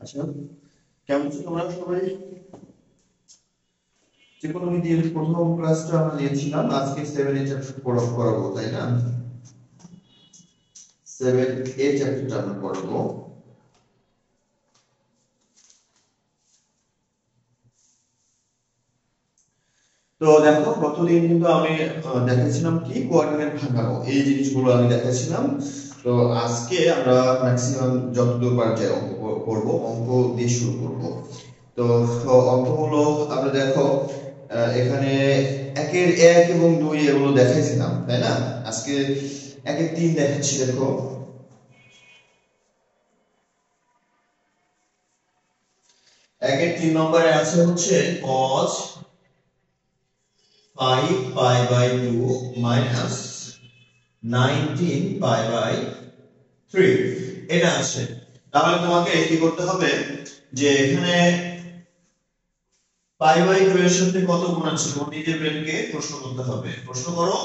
আচ্ছা, কেমন আছো তোমরা সবাই? ত্রিকোণমিতির প্রথম ক্লাসটা আমরা নিয়েছিলাম, আজকে 7A চ্যাপ্টার পড়াবো, তাই না? 7A চ্যাপ্টারটা আমরা পড়াবো। তো দেখো, গতদিন কিন্তু আমি দেখাচ্ছিলাম কি কোঅর্ডিনেট ভাঙানো, এই জিনিসগুলো আমি দেখাচ্ছিলাম। তো আজকে আমরা ম্যাক্সিমাম যতদূর পারা যায় অঙ্ক করবো, অঙ্ক দিয়ে শুরু করবো। তো অঙ্কগুলো আমরা দেখো, এখানে একের 1 এবং 2 এগুলো দেখাইছিলাম, তাই না? আজকে একের 3 দেখাচ্ছি। দেখো, একের 3 নম্বরে আছে হচ্ছে cos 5 pi by 2 minus 19 pi by 3, এটা আছে। তাহলে তোমাকে কি করতে হবে, যে এখানে পাই বাই 2 এর সাথে কত গুণ আছে তোমার নিজের ব্রেনকে প্রশ্ন করতে হবে। প্রশ্ন করো।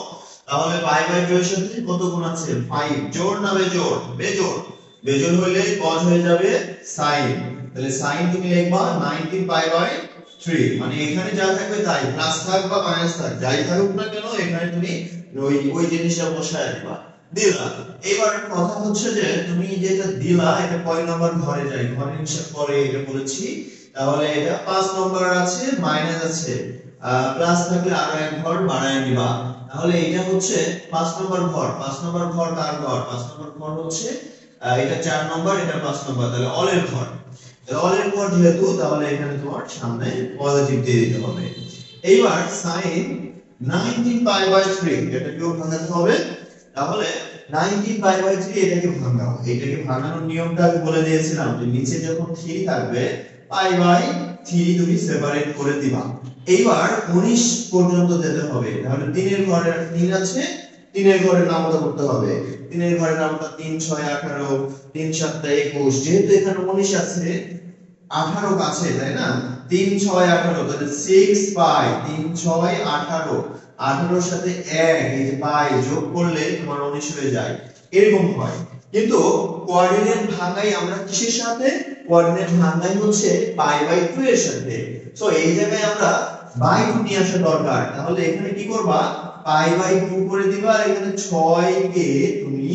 তাহলে পাই বাই 2 এর সাথে কত গুণ আছে? 5। জোড় না বেজোড়? বেজোড়। বেজোড় হইলে cos হয়ে যাবে sin। তাহলে sin তুমি লিখবা 19 পাই বাই 3, মানে এখানে যা থাকবে তাই, প্লাস থাক বা মাইনাস থাক, যাই থাকুক না কেন, এখানে তুমি ওই জিনিসটা বসায় দিবা। দিলা। এবার কথা হচ্ছে যে তুমি যেটা দিলা এটা কয় নাম্বার ঘরে যায়, ঘরে হিসাব করে এটা বলেছি। তাহলে এটা 5 নম্বর আছে, মাইনাস আছে, প্লাস থাকলে আরো এক ঘর বাড়ায় নিবা। তাহলে এটা হচ্ছে 5 নম্বর ঘর। 5 নম্বর ঘর কার ঘর? 5 নম্বর ঘর হচ্ছে এটা 4 নম্বর, এটা 5 নম্বর, তাহলে অলের ঘর। তাহলে অলের ঘর যেহেতু, তাহলে এখানে তোমার সামনে পজিটিভ দিয়ে দিতে হবে। এইবার sin 19 পাই বাই 3 এটাকেও ভাঙাতে হবে। তাহলে 19 পাই বাই 3 এটাকে ভাঙাও। এটাকে ভাঙানোর নিয়মটা আমি বলে দিয়েছিলাম, যে নিচে যখন 3 থাকবে পাই বাই 3 তুমি সেপারেট করে দিবা। এইবার 19 পর্যন্ত যেতে হবে। তাহলে 3 এর ঘরে 3 আছে, 3 এর ঘরে নামতা করতে হবে। 3 এর ঘরে নামতা 3 6 18, 3 7 21, যেহেতু এখানে 19 আছে, 18 কাছে, তাই না? 3 6 18, তাহলে 6 পাই, 3 6 18, 18 এর সাথে 1 এই যে পাই যোগ করলে তোমার 19 হয়ে যায়, এরকম হয়। কিন্তু কোঅর্ডিনেট ভাঙাই আমরা কিসের সাথে? কোঅর্ডিনেট ভাঙাই হচ্ছে পাই বাই 2 এর সাথে। সো এই জায়গায় আমরা বাই 2 নিয়ে আসা দরকার। তাহলে এখানে কি করবা? পাই বাই 2 করে দিবা, আর এখানে 6 কে তুমি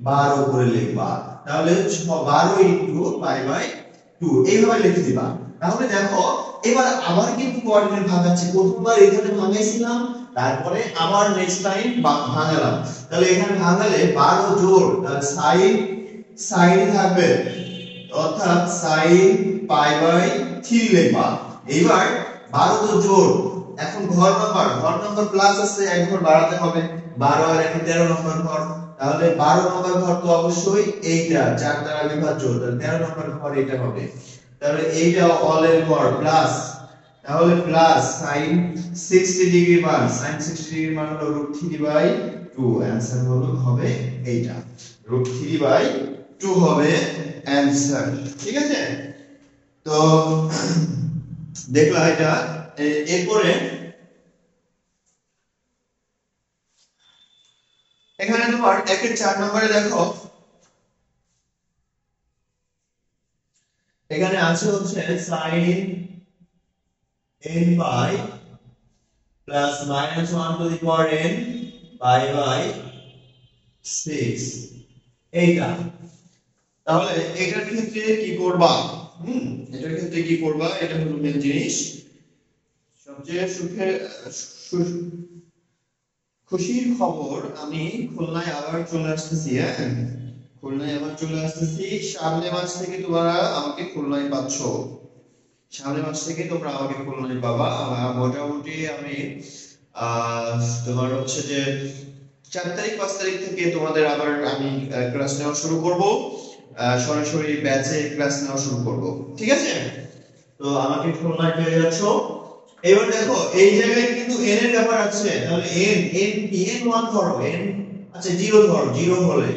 12 করে লিখবা। তাহলে 12 ইনটু পাই বাই 2 এইভাবে লিখে দিবা। তাহলে দেখো, এবার আবার কিন্তু কোঅর্ডিনেট ভাঙাচ্ছি। প্রথমবার এখানে ভাঙাইছিলাম, তারপরে আবার নেক্সট টাইম ভাঙালাম। তাহলে এখানে ভাঙালে 12 জোড়, তাহলে sin থাকবে, অর্থাৎ sin পাই বাই 3 লিখবা। এইবার 12 তো জোড়, এখন ঘর নাম্বার প্লাস আছে, এক ঘর বাড়াতে হবে। 12 আর 1 13 নম্বর ঘর। তাহলে 12 নম্বর ঘর তো অবশ্যই এইটা 4 দ্বারা বিভাজ্য, তাহলে 13 নম্বর ঘর এটা হবে। তাহলে এইটা অলের ঘর প্লাস, তাহলে প্লাস sin 60 ডিগ্রি মান, sin 60 ডিগ্রি মান হলো √3/2, आंसर হলো হবে এইটা, √3/2 হবে आंसर। ঠিক আছে? তো দেখলা এটা। এরপরে এখানে তোমার একের 4 নম্বরে দেখো, এখানে আছে হচ্ছে sin n pi plus minus 1 to the power n pi by 6, এইটা। তাহলে এটার ক্ষেত্রে কি করবা? এটার ক্ষেত্রে কি করবা, এটা হলো মেন জিনিস। সবচেয়ে খুশির খবর, আমি খুলনায় আবার চলে আসতেছি। খুলনায় আবার চলে আসতেছি। সামনে মাস থেকে তোমরা আমাকে খুলনায় পাচ্ছ। সামনে মাস থেকে তোমরা আমাকে খুলনায় পাবা। মোটামুটি আমি তোমার হচ্ছে যে 4 তারিখ 5 তারিখ থেকে তোমাদের আবার আমি ক্লাস নেওয়া শুরু করব। সরাসরি ব্যাচে ক্লাস নেওয়া শুরু করব। ঠিক আছে? তো আমাকে খুলনায় পেয়ে যাচ্ছ। এবার দেখো, এই জায়গায় কিন্তু n এর ব্যাপার আছে। তাহলে n কি? n 1 ধরো, n আচ্ছা 0 ধরো। 0 হলে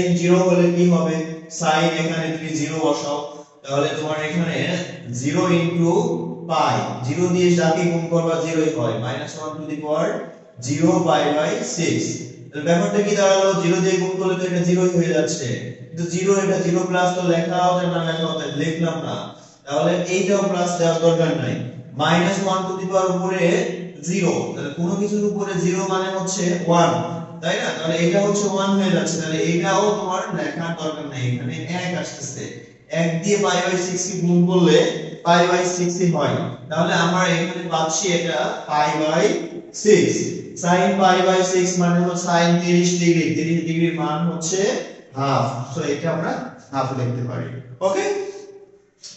n 0 হলে কি হবে? sin এখানে তুমি 0 বসাও। তাহলে তোমার এখানে 0 ইনটু পাই, 0 দিয়ে যাকে গুণ করবা 0ই হয়, -1 to the power 0 pi by 6। তাহলে ব্যাপারটা কি দাঁড়ালো, 0 দিয়ে গুণ করলে তো এটা 0 হয়ে যাচ্ছে, কিন্তু 0 এটা 0 প্লাস তো লেখাও যায় না, লেখাও যায়, লিখলাম না, তাহলে এইটাও প্লাস দেওয়ার দরকার নাই। -1 টু দি পাওয়ার উপরে 0, তাহলে কোনো কিছুর উপরে 0 মানে হচ্ছে 1, তাই না? তাহলে এটা হচ্ছে 1 হয়ে যাচ্ছে, তাহলে এটাও তোমার লেখার দরকার নাই, এখানে 1 আসছে। 1 দিয়ে π/6 কে গুণ করলে π/6 হয়, তাহলে আমরা এখানে পাচ্ছি এটা π/6। sin π/6 মানে হলো sin 30 ডিগ্রি, 30 ডিগ্রির মান হচ্ছে হাফ, সো এটা আমরা হাফ লিখতে পারি। ওকে,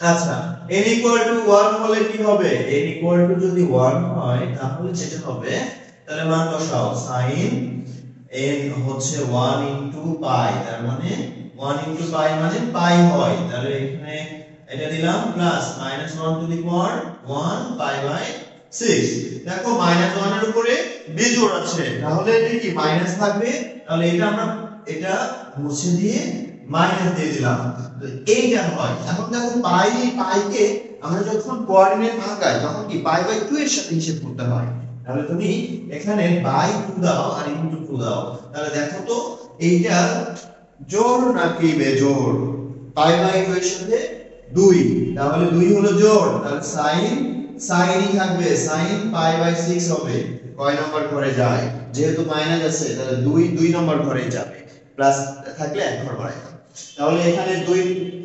আচ্ছা, n = 1 হলে কি হবে? n = যদি 1 হয় তাহলে যেটা হবে, তাহলে মান বসাও, sin n হচ্ছে 1 * π, তার মানে 1 * π মানে π হয়, তাহলে এখানে এটা দিলাম প্লাস -1 টু দি পাওয়ার 1 π/6। দেখো -1 এর উপরে বিজোড় আছে, তাহলে এটা কি মাইনাস থাকবে, তাহলে এটা আমরা এটা মুছে দিয়ে মাইনাস দিয়ে দিলাম, তো এইটা হয়। এখন দেখো পাইকে আমরা যখন কোঅর্ডিনেট ভাঙাই তখন কি π/2 এর সাথে হিসাব করতে হয়, তাহলে তুমি এখানে /2 দাও আর *2 দাও, তাহলে দেখো তো এইটা জোড় নাকি বেজোড়, π/2 এর সাথে 2, তাহলে 2 হলো জোড়, তাহলে sin ই থাকবে, sin π/6 হবে। কয় নম্বর ঘরে যায়, যেহেতু মাইনাস আছে তাহলে 2 নম্বর ঘরে যাবে, প্লাস থাকলে এক ঘর বাড়ায়, তাহলে এখানে 2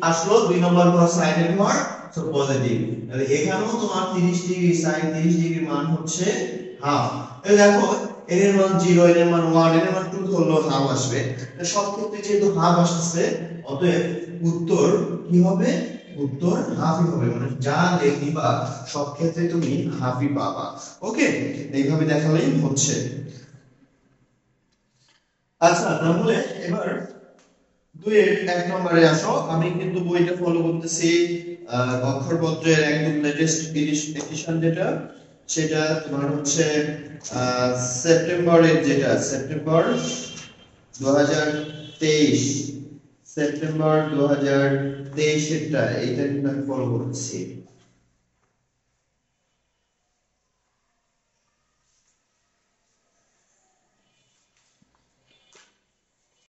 আসলো, 2 নম্বর ঘর sin এর ঘর, সো পজিটিভ, তাহলে এখানেও তোমার 30 ডিগ্রি sin 30 ডিগ্রির মান হচ্ছে হাফ। তাহলে দেখো n এর মান 0, n এর মান 1, n এর মান 2 ধরলেও হাফ আসবে, তাহলে সব ক্ষেত্রে যেহেতু হাফ আসছে, অতএব উত্তর কি হবে, উত্তর হাফই হবে, মানে যা লিখবা সব ক্ষেত্রে তুমি হাফই পাবা। ওকে, এইভাবে দেখালেই হচ্ছে। আচ্ছা, তাহলে এবার 2 এর 1 নম্বরে আসো, আমি কিন্তু বইটা ফলো করতেছি অক্ষরপত্রের একদম লেটেস্ট এডিশন যেটা, সেটা তোমার হচ্ছে সেপ্টেম্বরের, যেটা সেপ্টেম্বর 2023, সেপ্টেম্বর 2023 এরটা, এইটা কিন্তু আমি ফলো করতেছি।